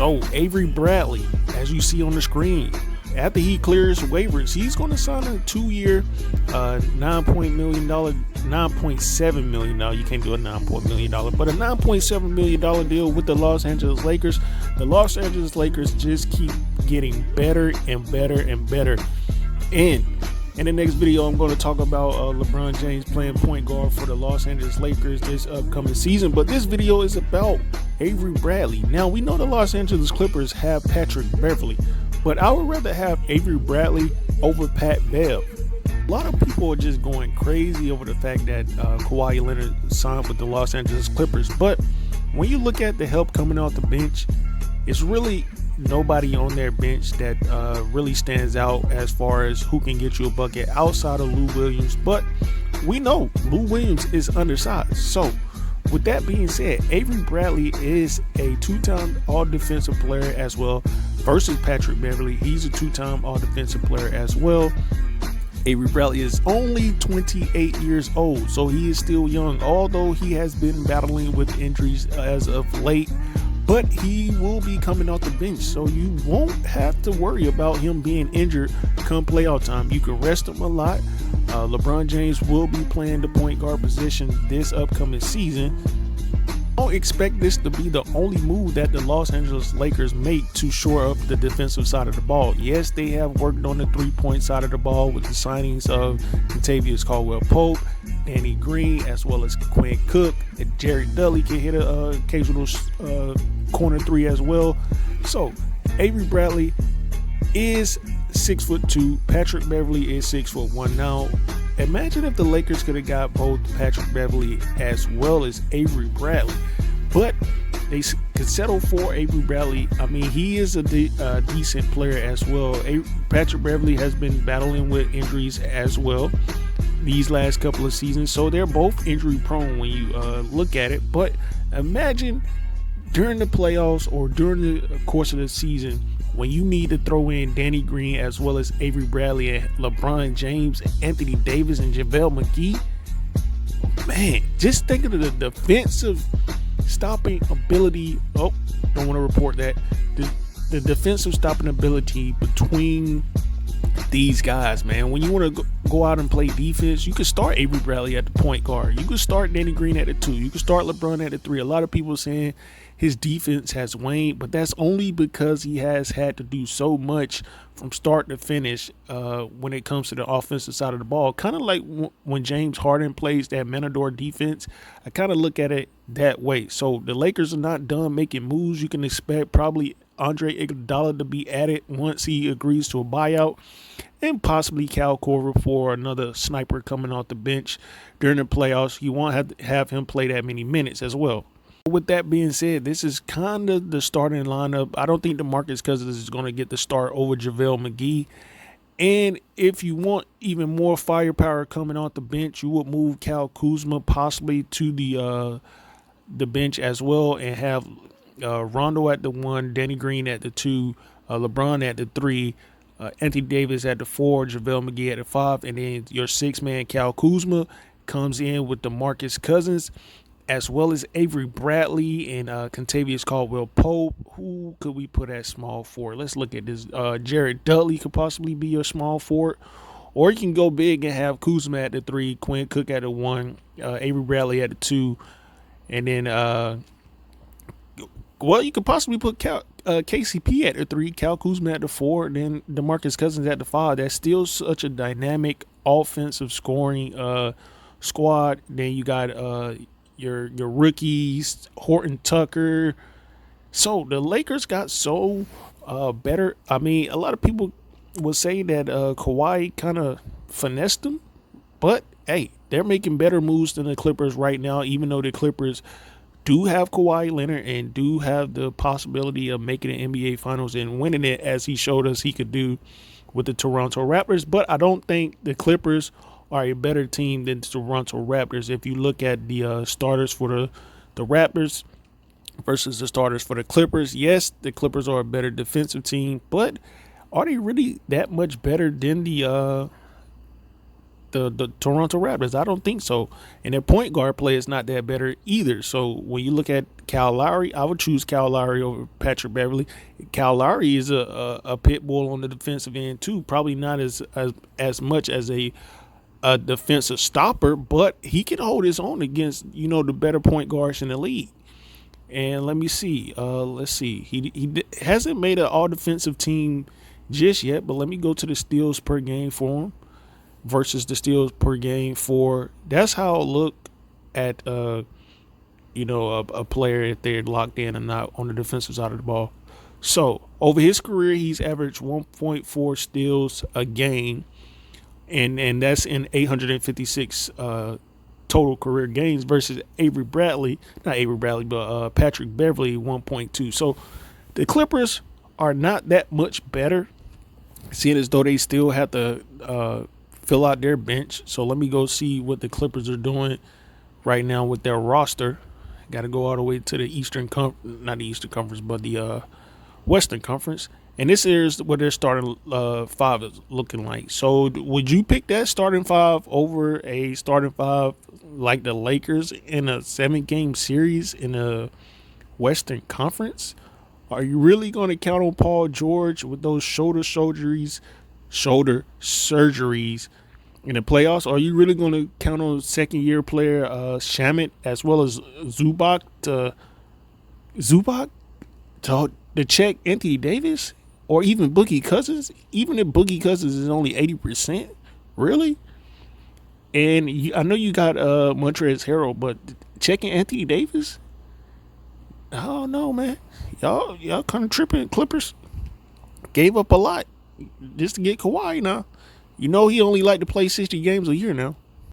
So Avery Bradley, as you see on the screen, after he clears waivers, he's going to sign a 2-year, $9.7 million. You can't do a $9 million, but a $9.7 million deal with the Los Angeles Lakers. The Los Angeles Lakers just keep getting better and better and better. And in the next video, I'm going to talk about LeBron James playing point guard for the Los Angeles Lakers this upcoming season. But this video is about Avery Bradley. Now, we know the Los Angeles Clippers have Patrick Beverley, but I would rather have Avery Bradley over Pat Bev. A lot of people are just going crazy over the fact that Kawhi Leonard signed with the Los Angeles Clippers. But when you look at the help coming off the bench, it's really nobody on their bench that really stands out as far as who can get you a bucket outside of Lou Williams. But we know Lou Williams is undersized. So with that being said, Avery Bradley is a 2-time all-defensive player as well versus Patrick Beverley. He's a 2-time all-defensive player as well. Avery Bradley is only 28 years old, so he is still young, although he has been battling with injuries as of late. But he will be coming off the bench, so you won't have to worry about him being injured come playoff time. You can rest him a lot. LeBron James will be playing the point guard position this upcoming season. Don't expect this to be the only move that the Los Angeles Lakers make to shore up the defensive side of the ball. Yes, they have worked on the three-point side of the ball with the signings of Kentavious Caldwell-Pope, Danny Green, as well as Quinn Cook. And Jared Dudley can hit a occasional corner three as well. So Avery Bradley is 6'2". Patrick Beverley is 6'1". Now, imagine if the Lakers could have got both Patrick Beverley as well as Avery Bradley, but they could settle for Avery Bradley. I mean, he is a decent player as well. Patrick Beverley has been battling with injuries as well these last couple of seasons, so they're both injury prone when you look at it. But imagine during the playoffs or during the course of the season when you need to throw in Danny Green as well as Avery Bradley and LeBron James, Anthony Davis, and JaVale McGee. Man, just think of the defensive stopping ability. Oh, don't want to report that. The defensive stopping ability between these guys, man. When you want to go out and play defense, you can start Avery Bradley at the point guard. You can start Danny Green at the 2. You can start LeBron at the 3. A lot of people are saying his defense has waned, but that's only because he has had to do so much from start to finish when it comes to the offensive side of the ball. Kind of like when James Harden plays that Matador defense. I kind of look at it that way. So the Lakers are not done making moves. You can expect probably Andre Iguodala to be added once he agrees to a buyout, and possibly Cal Korver for another sniper coming off the bench during the playoffs. You won't have him play that many minutes as well. With that being said, this is kind of the starting lineup. I don't think DeMarcus Cousins is going to get the start over JaVale McGee. And if you want even more firepower coming off the bench, you would move Kyle Kuzma possibly to the bench as well and have Rondo at the 1, Danny Green at the 2, LeBron at the 3, Anthony Davis at the 4, JaVale McGee at the 5, and then your 6-man Kyle Kuzma comes in with DeMarcus Cousins, as well as Avery Bradley and Kentavious Caldwell-Pope. Who could we put at small forward? Let's look at this. Jared Dudley could possibly be your small forward. Or you can go big and have Kuzma at the 3, Quinn Cook at the 1, Avery Bradley at the 2. And then, you could possibly put KCP at the 3, Cal Kuzma at the 4, and then DeMarcus Cousins at the 5. That's still such a dynamic offensive scoring squad. Then you got your rookies, Horton Tucker. So the Lakers got so better. I mean, a lot of people will say that Kawhi kind of finessed them, but hey, they're making better moves than the Clippers right now, even though the Clippers do have Kawhi Leonard and do have the possibility of making the NBA Finals and winning it, as he showed us he could do with the Toronto Raptors. But I don't think the Clippers are a better team than the Toronto Raptors. If you look at the starters for the Raptors versus the starters for the Clippers, yes, the Clippers are a better defensive team, but are they really that much better than the the Toronto Raptors. I don't think so. And their point guard play is not that better either. So when you look at Kyle Lowry, I would choose Kyle Lowry over Patrick Beverly. Kyle Lowry is a pit bull on the defensive end too. Probably not as much as a defensive stopper, but he can hold his own against the better point guards in the league. And let me see. Let's see. He hasn't made an all defensive team just yet, but let me go to the steals per game for him versus the steals per game for. That's how I'll look at a player if they're locked in and not on the defensive side of the ball. So over his career, he's averaged 1.4 steals a game, and that's in 856 total career games versus Patrick Beverly 1.2. So the Clippers are not that much better, seeing as though they still have to fill out their bench. So let me go see what the Clippers are doing right now with their roster. Got to go all the way to the not the Eastern Conference, but the Western Conference. And this is what their starting five is looking like. So would you pick that starting five over a starting five like the Lakers in a 7-game series in a Western Conference? Are you really going to count on Paul George with those shoulder surgeries in the playoffs? Or are you really going to count on second-year player Shamet as well as Zubac to check Anthony Davis? Or even Boogie Cousins, even if Boogie Cousins is only 80%, really? And I know you got Montrezl Harrell, but checking Anthony Davis? I don't know, man. Y'all kind of tripping. Clippers gave up a lot just to get Kawhi now. He only like to play 60 games a year now.